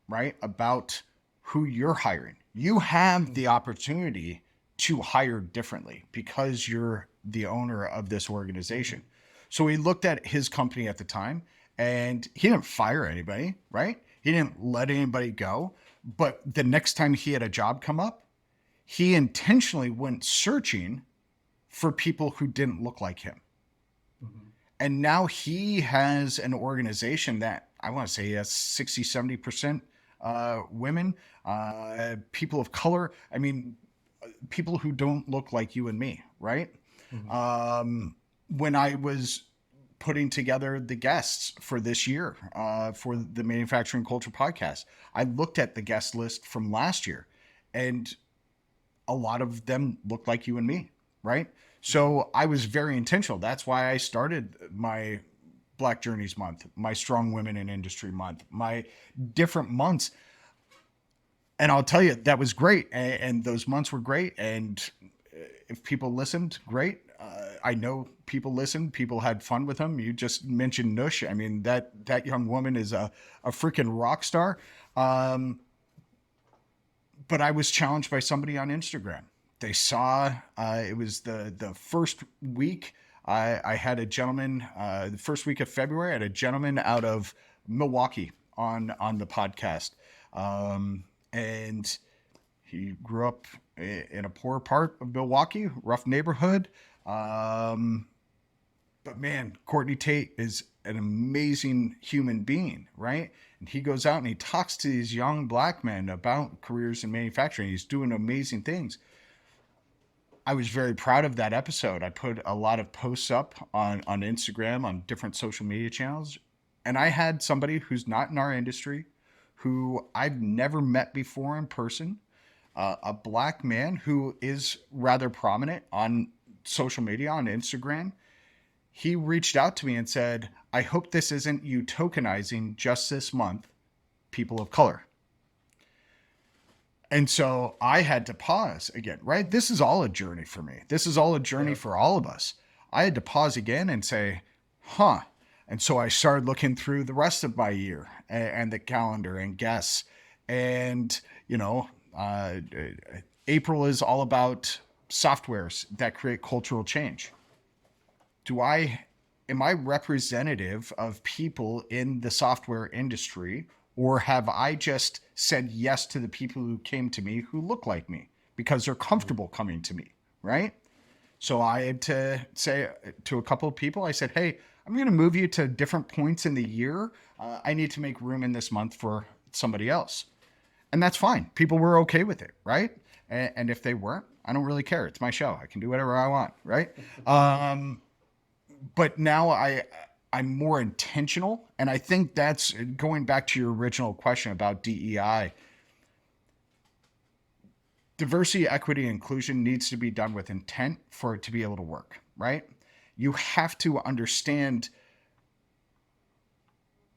right? About who you're hiring. You have the opportunity to hire differently because you're the owner of this organization. So he looked at his company at the time and he didn't fire anybody, right? He didn't let anybody go. But the next time he had a job come up, he intentionally went searching for people who didn't look like him. Mm-hmm. And now he has an organization that I want to say has 60, 70% women, people of color. I mean, people who don't look like you and me, right? Mm-hmm. When I was putting together the guests for this year for the Manufacturing Culture podcast, I looked at the guest list from last year and a lot of them look like you and me, right? So I was very intentional. That's why I started my Black Journeys month, my Strong Women in Industry month, my different months. And I'll tell you, that was great. And those months were great. And if people listened, great. I know people listened. People had fun with them. You just mentioned Nush. I mean, that young woman is a freaking rock star. But I was challenged by somebody on Instagram. They saw it was the first week. I had a gentleman, the first week of February, I had a gentleman out of Milwaukee on the podcast. And he grew up in a poor part of Milwaukee, rough neighborhood. But man, Courtney Tate is an amazing human being, right? And he goes out and he talks to these young Black men about careers in manufacturing. He's doing amazing things. I was very proud of that episode. I put a lot of posts up on Instagram, on different social media channels. And I had somebody who's not in our industry, who I've never met before in person, a Black man who is rather prominent on social media, on Instagram. He reached out to me and said, I hope this isn't you tokenizing just this month people of color. And so I had to pause again, right? This is all a journey for me. This is all a journey for all of us. I had to pause again and say, huh. And so I started looking through the rest of my year and the calendar and guests. And, April is all about softwares that create cultural change. Do I am I representative of people in the software industry, or have I just said yes to the people who came to me who look like me because they're comfortable coming to me, right? So I had to say to a couple of people, I said, hey, I'm going to move you to different points in the year. I need to make room in this month for somebody else. And that's fine. People were okay with it, right? And if they weren't, I don't really care. It's my show. I can do whatever I want, right? But now I'm more intentional, and I think that's going back to your original question about DEI. Diversity, equity, and inclusion needs to be done with intent for it to be able to work, right? You have to understand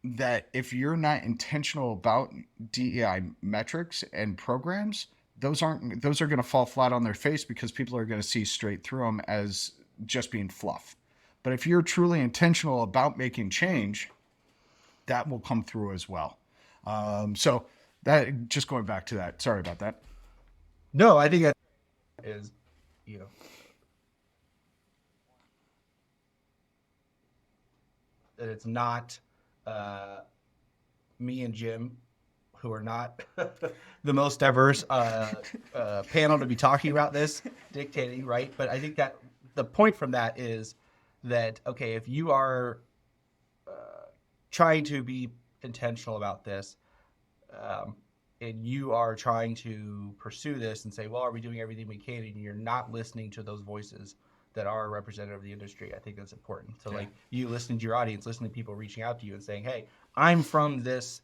that if you're not intentional about DEI metrics and programs, those are going to fall flat on their face because people are going to see straight through them as just being fluff. But if you're truly intentional about making change, that will come through as well. So that, just going back to that, sorry about that. No, I think that is, you know, that it's not me and Jim, who are not the most diverse panel to be talking about this, dictating, right? But I think that the point from that is that, okay, if you are trying to be intentional about this, and you are trying to pursue this and say, well, are we doing everything we can? And you're not listening to those voices that are representative of the industry. I think that's important. So like you listening to your audience, listening to people reaching out to you and saying, hey, I'm from this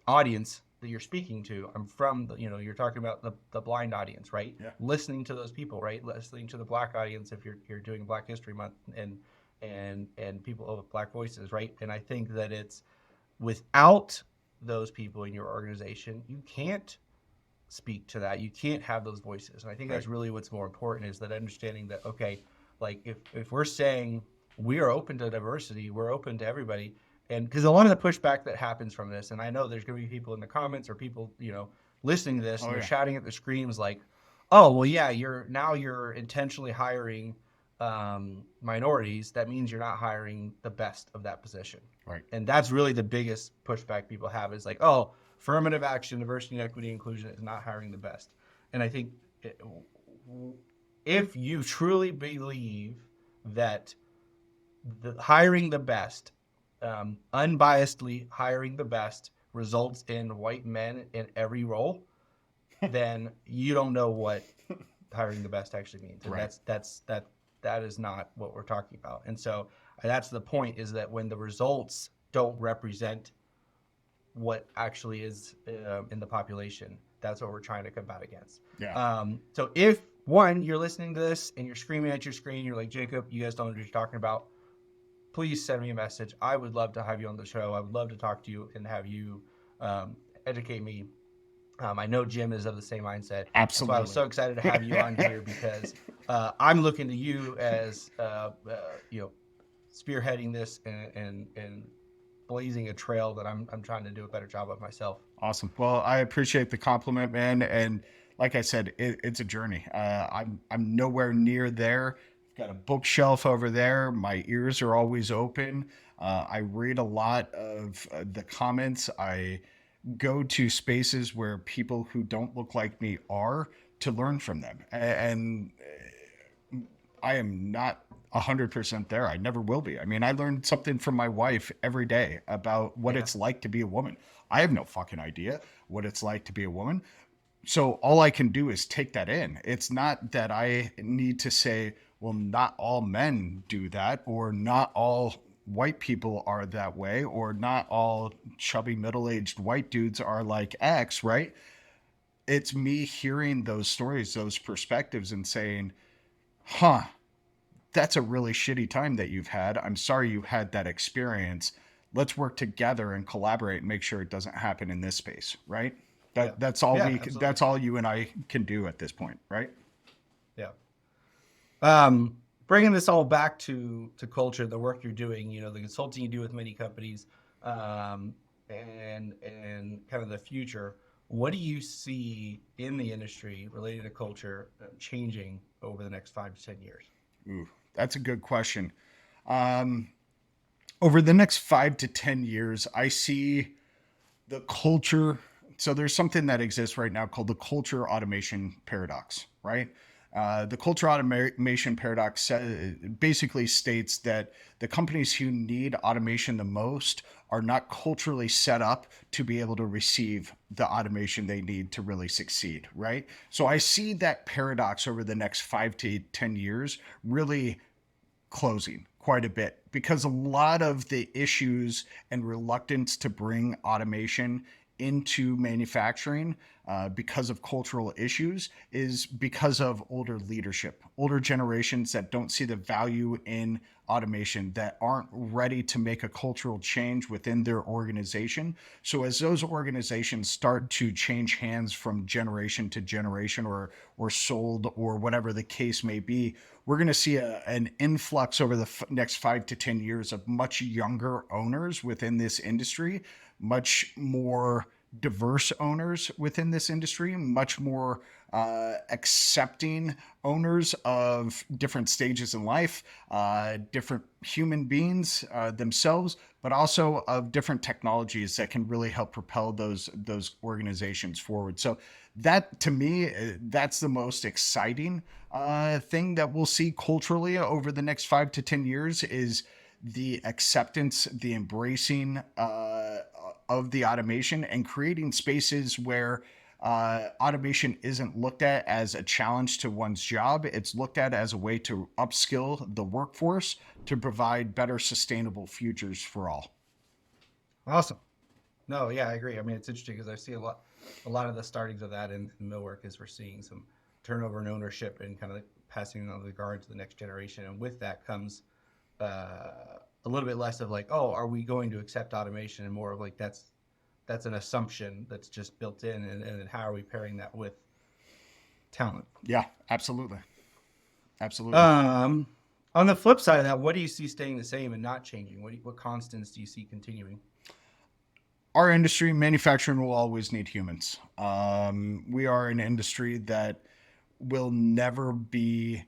audience that you're speaking to. I'm from, you're talking about the blind audience, right? Yeah. Listening to those people, right? Listening to the Black audience if you're doing Black History Month and people with Black voices, right? And I think that it's, without those people in your organization, you can't speak to that. You can't have those voices. And I think that's really what's more important, is that understanding that, okay, like if we're saying we are open to diversity, we're open to everybody. And because a lot of the pushback that happens from this, and I know there's going to be people in the comments or people, listening to this, and they're shouting at the screens like, oh, well, yeah, you're intentionally hiring minorities. That means you're not hiring the best of that position. Right. And that's really the biggest pushback people have, is like, oh, affirmative action, diversity, equity, inclusion is not hiring the best. And I think if you truly believe that hiring the best, unbiasedly hiring the best, results in white men in every role, then you don't know what hiring the best actually means. And that is not what we're talking about. And so that's the point, is that when the results don't represent what actually is in the population, that's what we're trying to combat against. Yeah. So if, one, you're listening to this and you're screaming at your screen, you're like, Jacob, you guys don't know what you're talking about, please send me a message. I would love to have you on the show. I would love to talk to you and have you educate me. I know Jim is of the same mindset. Absolutely. That's why I was so excited to have you on here, because I'm looking to you as spearheading this and blazing a trail that I'm trying to do a better job of myself. Awesome. Well, I appreciate the compliment, man. And like I said, it's a journey. I'm nowhere near there. I've got a bookshelf over there. My ears are always open. I read a lot of the comments. I go to spaces where people who don't look like me are, to learn from them. And I am not 100% there. I never will be. I mean, I learned something from my wife every day about what it's like to be a woman. I have no fucking idea what it's like to be a woman. So all I can do is take that in. It's not that I need to say, well, not all men do that, or not all white people are that way, or not all chubby middle-aged white dudes are like X, right? It's me hearing those stories, those perspectives, and saying, huh, that's a really shitty time that you've had. I'm sorry you had that experience. Let's work together and collaborate and make sure it doesn't happen in this space, right? That's all that's all you and I can do at this point, right? Yeah. Bringing this all back to culture, the work you're doing, the consulting you do with many companies, and kind of the future. What do you see in the industry related to culture changing over the next 5 to 10 years? Ooh, that's a good question. Um, Over the next 5 to 10 years, I see the culture. So there's something that exists right now called the culture automation paradox, right? The culture automation paradox basically states that the companies who need automation the most are not culturally set up to be able to receive the automation they need to really succeed, right? So I see that paradox over the next 5 to 10 years really closing quite a bit because a lot of the issues and reluctance to bring automation into manufacturing because of cultural issues is because of older leadership, older generations that don't see the value in automation, that aren't ready to make a cultural change within their organization. So as those organizations start to change hands from generation to generation, or sold, or whatever the case may be, we're going to see an influx over the next 5 to 10 years of much younger owners within this industry, much more diverse owners within this industry, much more accepting owners of different stages in life, different human beings themselves, but also of different technologies that can really help propel those organizations forward. So that, to me, that's the most exciting thing that we'll see culturally over the next 5 to 10 years, is the acceptance, the embracing of the automation, and creating spaces where automation isn't looked at as a challenge to one's job. It's looked at as a way to upskill the workforce to provide better sustainable futures for all. Awesome. No, yeah, I agree. I mean, it's interesting because I see a lot of the startings of that in millwork is we're seeing some turnover in ownership and kind of passing on the guard to the next generation. And with that comes a little bit less of like, oh, are we going to accept automation, and more of like that's an assumption that's just built in, and then how are we pairing that with talent? Yeah, absolutely. Absolutely. On the flip side of that, what do you see staying the same and not changing? What constants do you see continuing? Our industry, manufacturing, will always need humans. We are an industry that will never be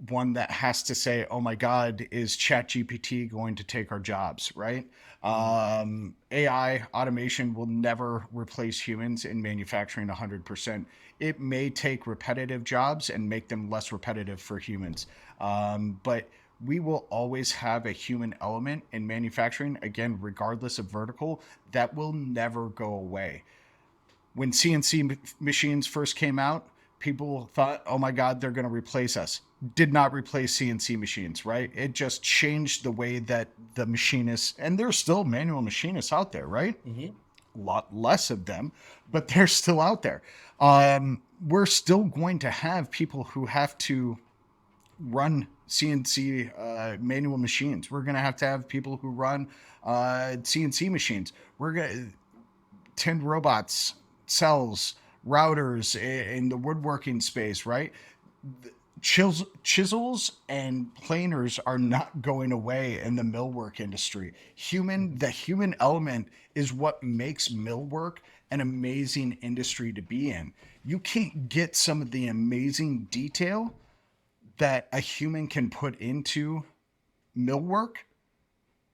one that has to say, "Oh my God, is ChatGPT going to take our jobs?" Right? AI automation will never replace humans in manufacturing 100%. It may take repetitive jobs and make them less repetitive for humans, but we will always have a human element in manufacturing, again, regardless of vertical, that will never go away. When CNC machines first came out, people thought, oh my God, they're going to replace us. Did not replace CNC machines, right? It just changed the way that the machinists, and there's still manual machinists out there, right? Mm-hmm. A lot less of them, but they're still out there. We're still going to have people who have to run CNC manual machines. We're going to have people who run CNC machines. We're going to tend robots, cells, routers in the woodworking space, right? Chisels and planers are not going away in the millwork industry. The human element is what makes millwork an amazing industry to be in. You can't get some of the amazing detail that a human can put into millwork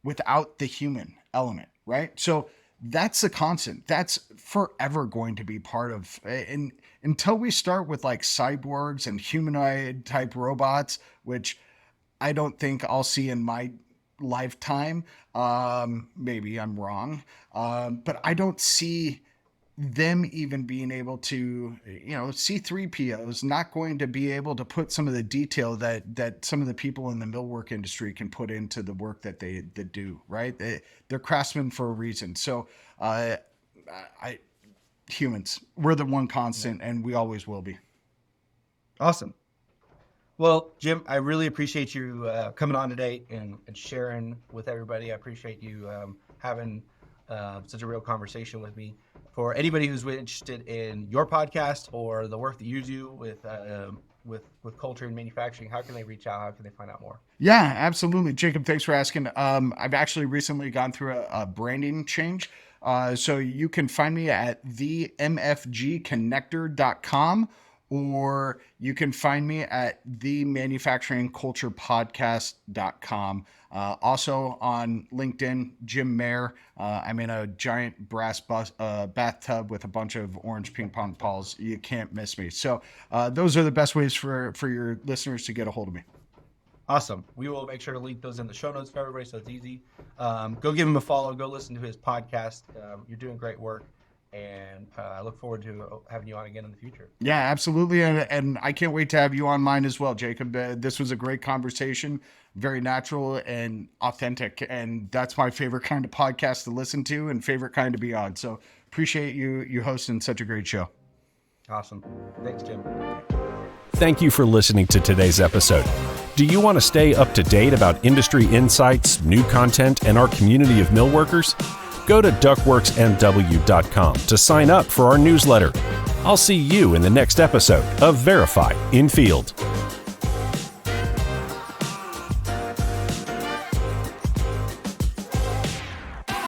without the human element, right? So that's the constant. That's forever going to be part of, and until we start with like cyborgs and humanoid type robots, which I don't think I'll see in my lifetime. Maybe I'm wrong, but I don't see them even being able to, C3POs not going to be able to put some of the detail that some of the people in the millwork industry can put into the work that they do, right? They're craftsmen for a reason. So humans, we're the one constant, and we always will be. Awesome. Well, Jim, I really appreciate you coming on today and sharing with everybody. I appreciate you having such a real conversation with me. For anybody who's interested in your podcast or the work that you do with culture and manufacturing, how can they reach out? How can they find out more? Yeah, absolutely. Jacob, thanks for asking. I've actually recently gone through a branding change. So you can find me at themfgconnector.com, or you can find me at themanufacturingculturepodcast.com. Also on LinkedIn, Jim Mayer. I'm in a giant brass bathtub with a bunch of orange ping pong balls. You can't miss me. So those are the best ways for your listeners to get a hold of me. Awesome. We will make sure to link those in the show notes for everybody so it's easy. Go give him a follow. Go listen to his podcast. You're doing great work. And I look forward to having you on again in the future. Yeah, absolutely. And I can't wait to have you on mine as well, Jacob. This was a great conversation, very natural and authentic. And that's my favorite kind of podcast to listen to and favorite kind to be on. So appreciate you hosting such a great show. Awesome. Thanks, Jim. Thank you for listening to today's episode. Do you want to stay up to date about industry insights, new content, and our community of millworkers? Go to ductworksnw.com to sign up for our newsletter. I'll see you in the next episode of Verify in Field.